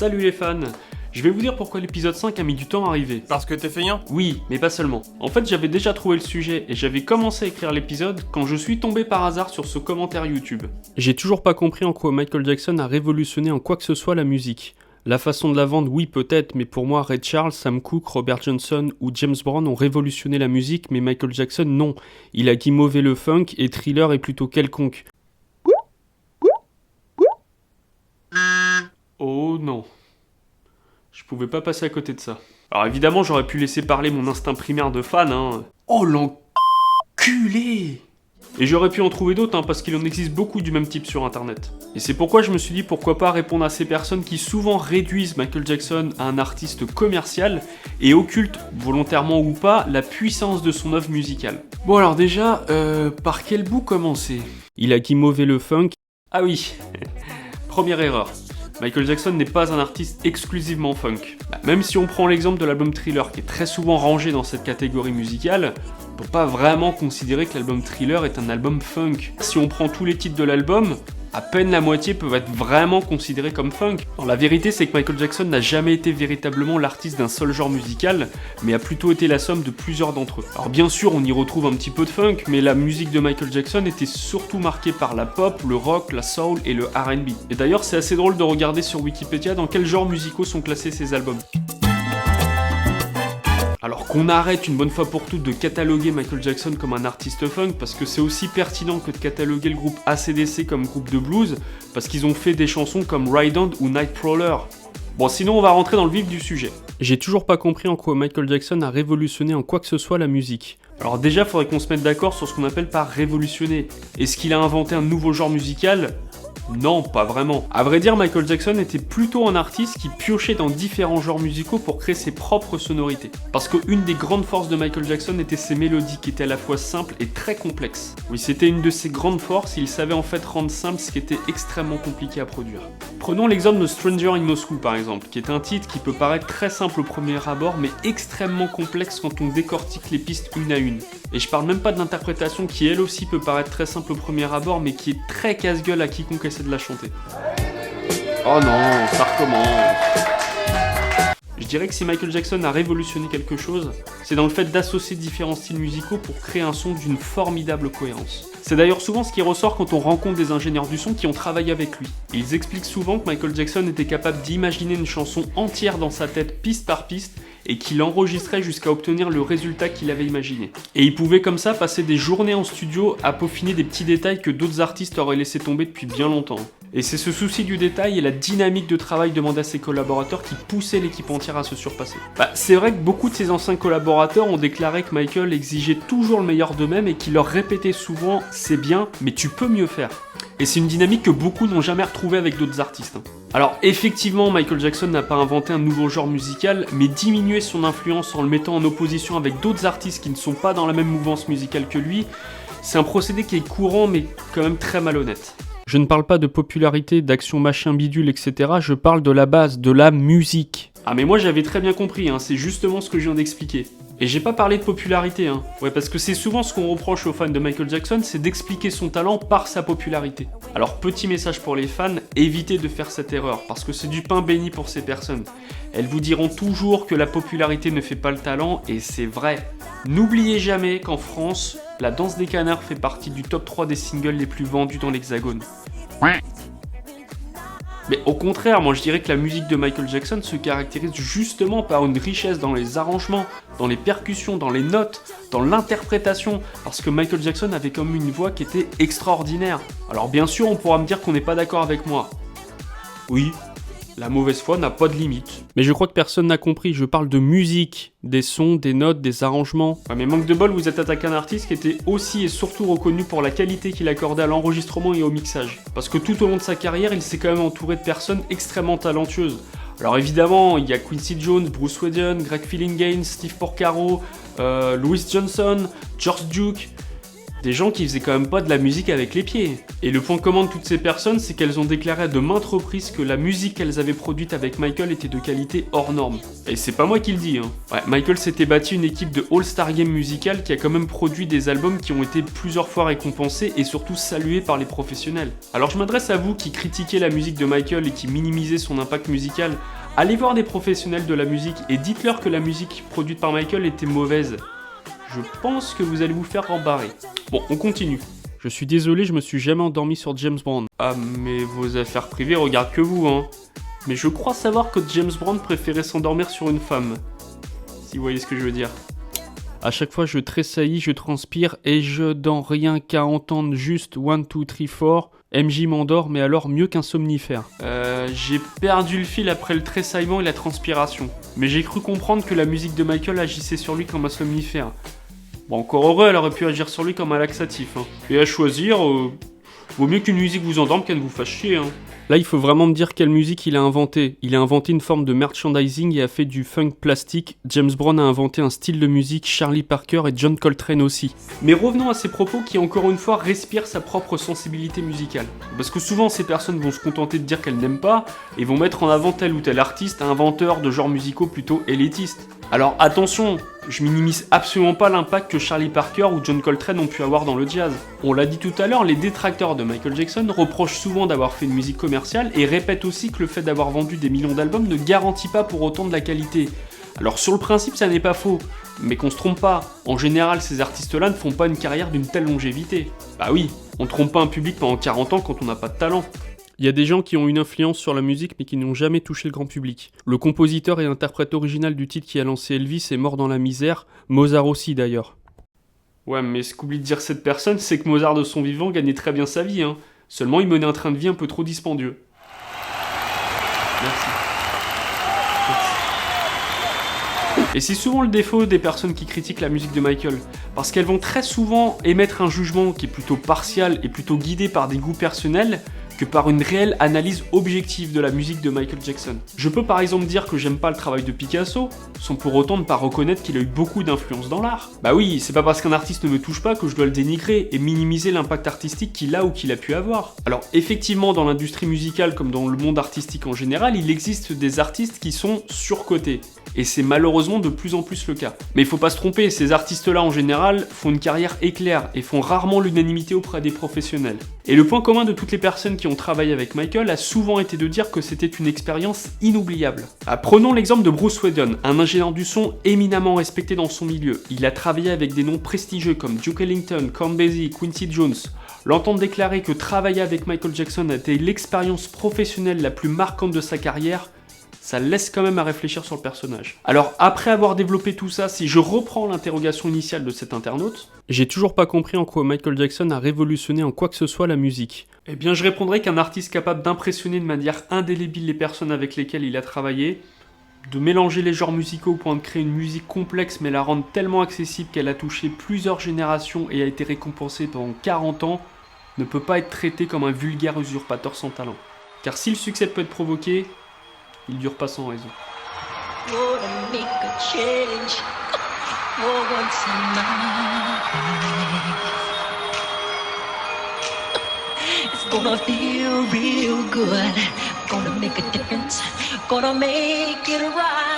Salut les fans! Je vais vous dire pourquoi l'épisode 5 a mis du temps à arriver. Parce que t'es feignant? Oui, mais pas seulement. En fait, j'avais déjà trouvé le sujet et j'avais commencé à écrire l'épisode quand je suis tombé par hasard sur ce commentaire YouTube. J'ai toujours pas compris en quoi Michael Jackson a révolutionné en quoi que ce soit la musique. La façon de la vendre, oui peut-être, mais pour moi, Ray Charles, Sam Cooke, Robert Johnson ou James Brown ont révolutionné la musique, mais Michael Jackson, non. Il a guimauvé le funk et Thriller est plutôt quelconque. Oh non. Je pouvais pas passer à côté de ça. Alors évidemment, j'aurais pu laisser parler mon instinct primaire de fan, hein. Oh l'enculé! Et j'aurais pu en trouver d'autres, hein, parce qu'il en existe beaucoup du même type sur internet. Et c'est pourquoi je me suis dit pourquoi pas répondre à ces personnes qui souvent réduisent Michael Jackson à un artiste commercial et occultent, volontairement ou pas, la puissance de son œuvre musicale. Bon alors déjà, par quel bout commencer? Il a guimauvé le funk. Ah oui, première erreur. Michael Jackson n'est pas un artiste exclusivement funk. Même si on prend l'exemple de l'album Thriller, qui est très souvent rangé dans cette catégorie musicale, on peut pas vraiment considérer que l'album Thriller est un album funk. Si on prend tous les titres de l'album, à peine la moitié peuvent être vraiment considérés comme funk. Alors, la vérité, c'est que Michael Jackson n'a jamais été véritablement l'artiste d'un seul genre musical, mais a plutôt été la somme de plusieurs d'entre eux. Alors bien sûr, on y retrouve un petit peu de funk, mais la musique de Michael Jackson était surtout marquée par la pop, le rock, la soul et le R&B. Et d'ailleurs, c'est assez drôle de regarder sur Wikipédia dans quels genres musicaux sont classés ces albums. Alors qu'on arrête une bonne fois pour toutes de cataloguer Michael Jackson comme un artiste funk, parce que c'est aussi pertinent que de cataloguer le groupe AC/DC comme groupe de blues, parce qu'ils ont fait des chansons comme Ride On ou Nightcrawler. Bon, sinon on va rentrer dans le vif du sujet. J'ai toujours pas compris en quoi Michael Jackson a révolutionné en quoi que ce soit la musique. Alors déjà, faudrait qu'on se mette d'accord sur ce qu'on appelle par révolutionner. Est-ce qu'il a inventé un nouveau genre musical ? Non, pas vraiment. À vrai dire, Michael Jackson était plutôt un artiste qui piochait dans différents genres musicaux pour créer ses propres sonorités. Parce qu'une des grandes forces de Michael Jackson était ses mélodies qui étaient à la fois simples et très complexes. Oui, c'était une de ses grandes forces, il savait en fait rendre simple ce qui était extrêmement compliqué à produire. Prenons l'exemple de Stranger in Moscow par exemple, qui est un titre qui peut paraître très simple au premier abord, mais extrêmement complexe quand on décortique les pistes une à une. Et je parle même pas de l'interprétation qui elle aussi peut paraître très simple au premier abord, mais qui est très casse-gueule à quiconque essaie de la chanter. Oh non, ça recommence. Je dirais que si Michael Jackson a révolutionné quelque chose, c'est dans le fait d'associer différents styles musicaux pour créer un son d'une formidable cohérence. C'est d'ailleurs souvent ce qui ressort quand on rencontre des ingénieurs du son qui ont travaillé avec lui. Et ils expliquent souvent que Michael Jackson était capable d'imaginer une chanson entière dans sa tête, piste par piste, et qu'il enregistrait jusqu'à obtenir le résultat qu'il avait imaginé. Et il pouvait comme ça passer des journées en studio à peaufiner des petits détails que d'autres artistes auraient laissé tomber depuis bien longtemps. Et c'est ce souci du détail et la dynamique de travail demandée à ses collaborateurs qui poussait l'équipe entière à se surpasser. C'est vrai que beaucoup de ses anciens collaborateurs ont déclaré que Michael exigeait toujours le meilleur d'eux-mêmes et qu'il leur répétait souvent « c'est bien, mais tu peux mieux faire ». Et c'est une dynamique que beaucoup n'ont jamais retrouvée avec d'autres artistes. Alors effectivement, Michael Jackson n'a pas inventé un nouveau genre musical, mais diminuer son influence en le mettant en opposition avec d'autres artistes qui ne sont pas dans la même mouvance musicale que lui, c'est un procédé qui est courant mais quand même très malhonnête. Je ne parle pas de popularité, d'action machin bidule, etc. Je parle de la base, de la musique. Ah mais moi j'avais très bien compris, hein, c'est justement ce que je viens d'expliquer. Et j'ai pas parlé de popularité, hein. Ouais, parce que c'est souvent ce qu'on reproche aux fans de Michael Jackson, c'est d'expliquer son talent par sa popularité. Alors petit message pour les fans, évitez de faire cette erreur, parce que c'est du pain béni pour ces personnes. Elles vous diront toujours que la popularité ne fait pas le talent, et c'est vrai. N'oubliez jamais qu'en France, La Danse des Canards fait partie du top 3 des singles les plus vendus dans l'Hexagone. Mais au contraire, moi je dirais que la musique de Michael Jackson se caractérise justement par une richesse dans les arrangements, dans les percussions, dans les notes, dans l'interprétation, parce que Michael Jackson avait comme une voix qui était extraordinaire. Alors bien sûr, on pourra me dire qu'on n'est pas d'accord avec moi. Oui, la mauvaise foi n'a pas de limite. Mais je crois que personne n'a compris, je parle de musique, des sons, des notes, des arrangements. Ouais, mais manque de bol, vous êtes attaqué un artiste qui était aussi et surtout reconnu pour la qualité qu'il accordait à l'enregistrement et au mixage. Parce que tout au long de sa carrière, il s'est quand même entouré de personnes extrêmement talentueuses. Alors évidemment, il y a Quincy Jones, Bruce Wayne, Greg Phillinganes, Steve Porcaro, Louis Johnson, George Duke. Des gens qui faisaient quand même pas de la musique avec les pieds. Et le point commun de toutes ces personnes, c'est qu'elles ont déclaré à de maintes reprises que la musique qu'elles avaient produite avec Michael était de qualité hors norme. Et c'est pas moi qui le dis, hein. Ouais, Michael s'était bâti une équipe de All-Star Game Musical qui a quand même produit des albums qui ont été plusieurs fois récompensés et surtout salués par les professionnels. Alors je m'adresse à vous qui critiquez la musique de Michael et qui minimisez son impact musical. Allez voir des professionnels de la musique et dites-leur que la musique produite par Michael était mauvaise. Je pense que vous allez vous faire rembarrer. Bon, on continue. Je suis désolé, je me suis jamais endormi sur James Brown. Ah, mais vos affaires privées regardent que vous, hein. Mais je crois savoir que James Brown préférait s'endormir sur une femme. Si vous voyez ce que je veux dire. À chaque fois, je tressaillis, je transpire et je dors rien qu'à entendre juste 1, 2, 3, 4. MJ m'endort, mais alors mieux qu'un somnifère. J'ai perdu le fil après le tressaillement et la transpiration. Mais j'ai cru comprendre que la musique de Michael agissait sur lui comme un somnifère. Bon, encore heureux, elle aurait pu agir sur lui comme un laxatif. Hein. Et à choisir, vaut mieux qu'une musique vous endorme qu'elle ne vous fasse chier. Hein. Là, il faut vraiment me dire quelle musique il a inventé. Il a inventé une forme de merchandising et a fait du funk plastique. James Brown a inventé un style de musique, Charlie Parker et John Coltrane aussi. Mais revenons à ces propos qui, encore une fois, respirent sa propre sensibilité musicale. Parce que souvent, ces personnes vont se contenter de dire qu'elles n'aiment pas et vont mettre en avant tel ou tel artiste, inventeur de genres musicaux plutôt élitistes. Alors attention, je minimise absolument pas l'impact que Charlie Parker ou John Coltrane ont pu avoir dans le jazz. On l'a dit tout à l'heure, les détracteurs de Michael Jackson reprochent souvent d'avoir fait une musique commerciale et répètent aussi que le fait d'avoir vendu des millions d'albums ne garantit pas pour autant de la qualité. Alors sur le principe, ça n'est pas faux, mais qu'on se trompe pas. En général, ces artistes-là ne font pas une carrière d'une telle longévité. Bah oui, on trompe pas un public pendant 40 ans quand on n'a pas de talent. Il y a des gens qui ont une influence sur la musique mais qui n'ont jamais touché le grand public. Le compositeur et interprète original du titre qui a lancé Elvis est mort dans la misère, Mozart aussi d'ailleurs. Ouais, mais ce qu'oublie de dire cette personne, c'est que Mozart de son vivant gagnait très bien sa vie, hein. Seulement il menait un train de vie un peu trop dispendieux. Merci. Et c'est souvent le défaut des personnes qui critiquent la musique de Michael, parce qu'elles vont très souvent émettre un jugement qui est plutôt partial et plutôt guidé par des goûts personnels, que par une réelle analyse objective de la musique de Michael Jackson. Je peux par exemple dire que j'aime pas le travail de Picasso, sans pour autant ne pas reconnaître qu'il a eu beaucoup d'influence dans l'art. Bah oui, c'est pas parce qu'un artiste ne me touche pas que je dois le dénigrer et minimiser l'impact artistique qu'il a ou qu'il a pu avoir. Alors effectivement, dans l'industrie musicale comme dans le monde artistique en général, il existe des artistes qui sont surcotés. Et c'est malheureusement de plus en plus le cas. Mais il faut pas se tromper, ces artistes-là en général font une carrière éclair et font rarement l'unanimité auprès des professionnels. Et le point commun de toutes les personnes qui ont travaillé avec Michael a souvent été de dire que c'était une expérience inoubliable. Prenons l'exemple de Bruce Whedon, un ingénieur du son éminemment respecté dans son milieu. Il a travaillé avec des noms prestigieux comme Duke Ellington, Count Basie, Quincy Jones. L'entendre déclarer que travailler avec Michael Jackson a été l'expérience professionnelle la plus marquante de sa carrière, ça laisse quand même à réfléchir sur le personnage. Alors après avoir développé tout ça, si je reprends l'interrogation initiale de cet internaute, j'ai toujours pas compris en quoi Michael Jackson a révolutionné en quoi que ce soit la musique. Eh bien je répondrai qu'un artiste capable d'impressionner de manière indélébile les personnes avec lesquelles il a travaillé, de mélanger les genres musicaux au point de créer une musique complexe mais la rendre tellement accessible qu'elle a touché plusieurs générations et a été récompensée pendant 40 ans, ne peut pas être traité comme un vulgaire usurpateur sans talent. Car si le succès peut être provoqué, il dure pas sans raison. It's gonna feel real good. Gonna make a difference. Gonna make it right.